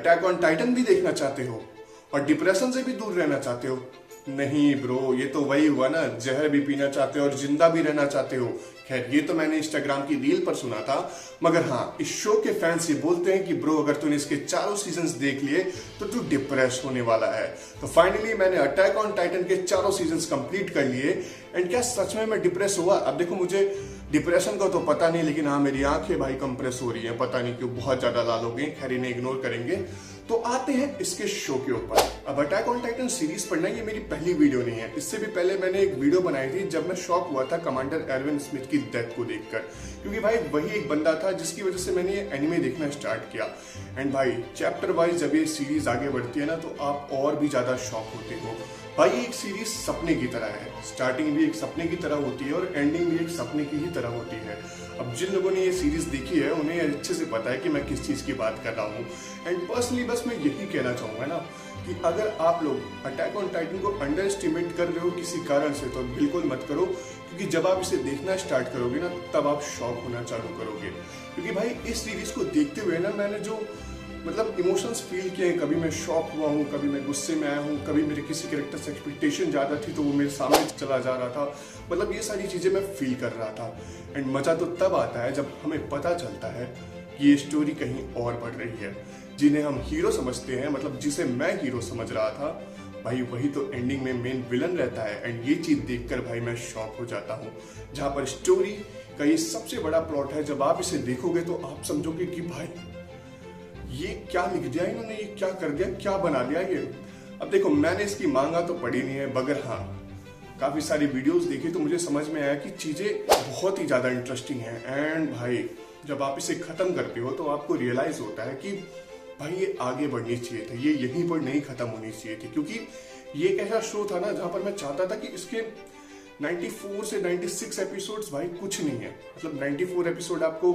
Attack on Titan भी देखना चाहते हो और डिप्रेशन से भी दूर रहना चाहते हो? नहीं ब्रो, ये तो वही हुआ ना, जहर भी पीना चाहते हो और जिंदा भी रहना चाहते हो। खैर ये तो मैंने इंस्टाग्राम की रील पर सुना था, मगर हाँ, इस शो के फैंस ये बोलते हैं कि ब्रो अगर तूने इसके चारों सीजन्स देख लिए तो तू डिप्रेस होने वाला है। तो फाइनली मैंने अटैक ऑन टाइटन के चारों सीजन्स कंप्लीट कर लिए। एंड क्या सच में मैं डिप्रेस हुआ? अब देखो, मुझे डिप्रेशन का तो पता नहीं, लेकिन हाँ मेरी आंखें भाई कंप्रेस हो रही हैं, पता नहीं क्यों, बहुत ज्यादा लाल हो गई। खैर इन्हें इग्नोर करेंगे। तो आते हैं इसके शो के ऊपर। अब अटैक ऑन टाइटन सीरीज पढ़ना ये मेरी पहली वीडियो नहीं है। इससे भी पहले मैंने एक वीडियो बनाई थी जब मैं शॉक हुआ था कमांडर एरविन स्मिथ की डेथ को देखकर, क्योंकि भाई वही एक बंदा था जिसकी वजह से मैंने ये एनिमे देखना स्टार्ट किया। एंड भाई चैप्टर वाइज जब ये सीरीज आगे बढ़ती है ना, तो आप और भी ज्यादा शॉक होते हो। भाई एक सीरीज सपने की तरह है, स्टार्टिंग भी एक सपने की तरह होती है और एंडिंग भी एक सपने की ही तरह होती है। अब जिन लोगों ने ये सीरीज देखी है उन्हें अच्छे से पता है कि मैं किस चीज की बात कर रहा हूँ। एंड पर्सनली बस मैं यही कहना चाहूंगा ना कि अगर आप लोग अटैक ऑन टाइटन को अंडर एस्टिमेट कर रहे हो किसी कारण से, तो बिल्कुल मत करो, क्योंकि जब आप इसे देखना स्टार्ट करोगे ना, तब आप शॉक होना चालू करोगे। क्योंकि भाई इस सीरीज को देखते हुए ना मैंने जो मतलब इमोशंस फील किए, कभी मैं शॉक हुआ हूँ, कभी मैं गुस्से में आया हूँ, कभी मेरे किसी कैरेक्टर से एक्सपेक्टेशन ज़्यादा थी तो वो मेरे सामने चला जा रहा था। मतलब ये सारी चीज़ें मैं फील कर रहा था। एंड मज़ा तो तब आता है जब हमें पता चलता है कि ये स्टोरी कहीं और बढ़ रही है। जिन्हें हम हीरो समझते हैं, मतलब जिसे मैं हीरो समझ रहा था, भाई वही तो एंडिंग में मेन विलन रहता है। एंड ये चीज़ देखकर भाई मैं शॉक हो जाता हूँ। जहाँ पर स्टोरी का ये सबसे बड़ा प्लॉट है, जब आप इसे देखोगे तो आप समझोगे कि भाई ये क्या लिख दिया इन्होंने, ये क्या कर दिया, क्या बना दिया ये। अब देखो, मैंने इसकी मांगा तो पढ़ी नहीं है, मगर हाँ काफी सारी वीडियोस देखी तो मुझे समझ में आया कि चीजें बहुत ही ज्यादा इंटरेस्टिंग हैं। एंड भाई जब आप इसे खत्म करते हो तो आपको रियलाइज होता है कि भाई ये आगे बढ़नी चाहिए था, ये यहीं पर नहीं खत्म होनी चाहिए थी। क्योंकि ये एक ऐसा शो था ना जहां पर मैं चाहता था कि इसके 94 से 96 एपिसोड्स भाई कुछ नहीं है। मतलब 94 एपिसोड आपको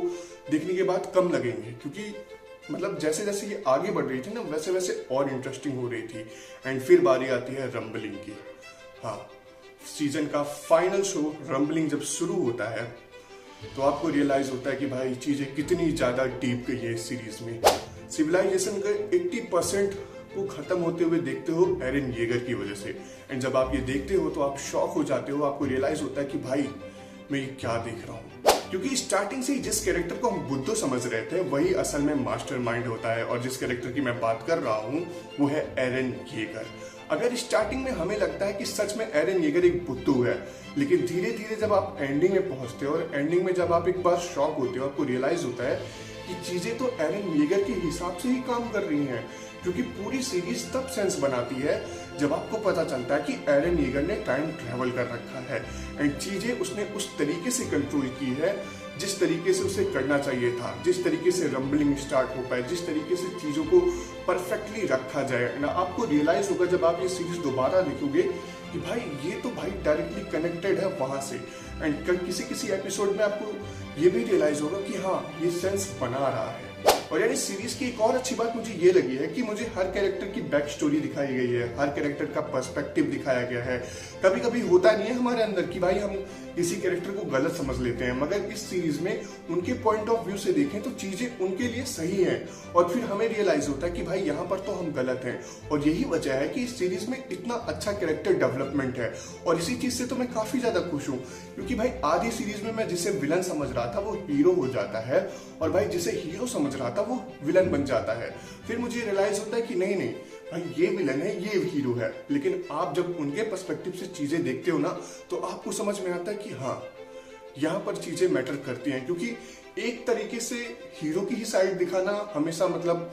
देखने के बाद कम लगेंगे, क्योंकि मतलब जैसे जैसे ये आगे बढ़ रही थी ना, वैसे वैसे और इंटरेस्टिंग हो रही थी। एंड फिर बारी आती है रंबलिंग की। हाँ, सीजन का फाइनल शो रंबलिंग जब शुरू होता है तो आपको रियलाइज होता है कि भाई चीजें कितनी ज्यादा डीप गई है इस सीरीज में। सिविलाइजेशन का 80% को खत्म होते हुए देखते हो एरन येगर की वजह से। एंड जब आप ये देखते हो तो आप शॉक हो जाते हो, आपको रियलाइज होता है कि भाई मैं ये क्या देख रहा हूँ। क्योंकि स्टार्टिंग से ही जिस कैरेक्टर को हम बुद्धो समझ रहे थे वही असल में मास्टरमाइंड होता है। और जिस कैरेक्टर की मैं बात कर रहा हूँ वो है एरन येगर। अगर स्टार्टिंग में हमें लगता है कि सच में एरन येगर एक बुद्धू है, लेकिन धीरे धीरे जब आप एंडिंग में पहुंचते हो और एंडिंग में जब आप एक बार शॉक होते हो, आपको रियलाइज होता है कि चीजें तो एरन येगर के हिसाब से ही काम कर रही हैं। क्योंकि पूरी सीरीज तब सेंस बनाती है जब आपको पता चलता है कि एरन येगर ने टाइम ट्रेवल कर रखा है। एंड चीजें उसने उस तरीके से कंट्रोल की है जिस तरीके से उसे करना चाहिए था, जिस तरीके से रंबलिंग स्टार्ट हो पाए, जिस तरीके से चीजों को परफेक्टली रखा जाए ना। आपको रियलाइज होगा जब आप ये सीरीज दोबारा देखोगे कि भाई ये तो भाई डायरेक्टली कनेक्टेड है वहां से। एंड किसी किसी एपिसोड में आपको ये भी रियलाइज होगा कि हाँ ये सेंस बना रहा है। और यार इस सीरीज की एक और अच्छी बात मुझे ये लगी है कि मुझे हर कैरेक्टर की बैक स्टोरी दिखाई गई है, हर कैरेक्टर का पर्सपेक्टिव दिखाया गया है। कभी कभी होता नहीं है हमारे अंदर कि भाई हम किसी कैरेक्टर को गलत समझ लेते हैं, मगर इस सीरीज में उनके पॉइंट ऑफ व्यू से देखें तो चीजें उनके लिए सही हैं। और फिर हमें रियलाइज होता है कि भाई यहाँ पर तो हम गलत हैं। और यही वजह है कि इस सीरीज में इतना अच्छा कैरेक्टर डेवलपमेंट है। और इसी चीज से तो मैं काफी ज्यादा खुश हूँ, क्योंकि भाई आधी सीरीज में मैं जिसे विलन समझ रहा था वो हीरो हो जाता है, और भाई जिसे हीरो समझ रहा था वो विलन बन जाता है। फिर मुझे रियलाइज होता है कि नहीं नहीं भाई ये विलन है, ये हीरो है। लेकिन आप जब उनके पर्सपेक्टिव से चीजें देखते हो ना, तो आपको समझ में आता है कि हाँ यहाँ पर चीजें मैटर करती हैं। क्योंकि एक तरीके से हीरो की ही साइड दिखाना हमेशा मतलब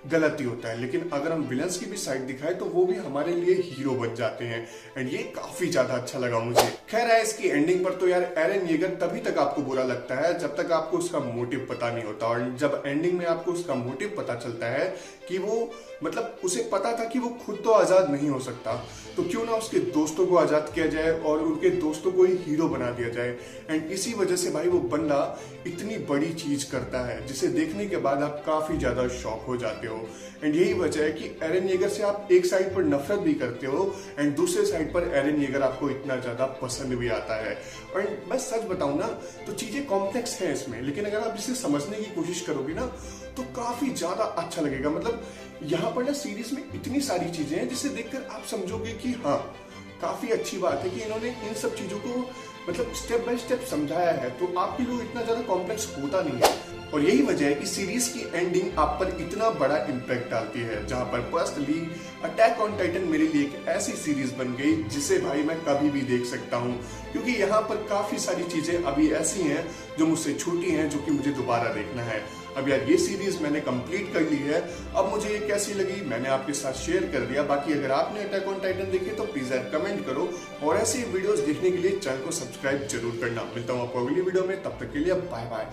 गलत ही होता है, लेकिन अगर हम विलन्स की भी साइड दिखाए तो वो भी हमारे लिए हीरो बन जाते हैं। एंड ये काफी ज्यादा अच्छा लगा मुझे। खैर है इसकी एंडिंग पर तो यार एरन येगर तभी तक आपको बुरा लगता है जब तक आपको उसका मोटिव पता नहीं होता। और जब एंडिंग में आपको उसका मोटिव पता चलता है कि वो मतलब उसे पता था कि वो खुद तो आजाद नहीं हो सकता, तो क्यों ना उसके दोस्तों को आजाद किया जाए और उनके दोस्तों को ही हीरो बना दिया जाए। एंड इसी वजह से भाई वो बंदा इतनी बड़ी चीज करता है जिसे देखने के बाद आप काफी ज्यादा शॉक हो जाते हो। एंड यही वजह है कि एरन येगर से आप एक साइड पर नफरत भी करते हो एंड दूसरे साइड पर एरन येगर आपको इतना ज्यादा पसंद भी आता है। और मैं सच बताऊं ना तो चीजें कॉम्प्लेक्स है इसमें, लेकिन अगर आप इसे समझने की कोशिश करोगे ना तो काफी ज्यादा अच्छा लगेगा। मतलब यहाँ पर ना सीरीज में इतनी सारी चीजें हैं जिसे देखकर आप समझोगे कि हाँ काफी अच्छी बात है कि इन्होंने इन सब चीजों को मतलब स्टेप बाय स्टेप समझाया है, तो आपके लिए इतना ज्यादा कॉम्प्लेक्स होता नहीं है। और यही वजह है कि सीरीज की एंडिंग आप पर इतना बड़ा इम्पैक्ट डालती है, जहां पर पर्सनली अटैक ऑन टाइटन मेरे लिए एक ऐसी सीरीज बन गई जिसे भाई मैं कभी भी देख सकता हूं, क्योंकि यहाँ पर काफी सारी चीजें अभी ऐसी हैं जो मुझसे छूटी हैं, जो कि मुझे दोबारा देखना है। अब यार ये सीरीज मैंने कंप्लीट कर ली है, अब मुझे ये कैसी लगी मैंने आपके साथ शेयर कर दिया। बाकी अगर आपने अटैक ऑन टाइटन देखी तो प्लीज यार कमेंट करो, और ऐसी वीडियोस देखने के लिए चैनल को सब्सक्राइब जरूर करना। मिलता हूँ आपको अगली वीडियो में, तब तक के लिए बाय बाय।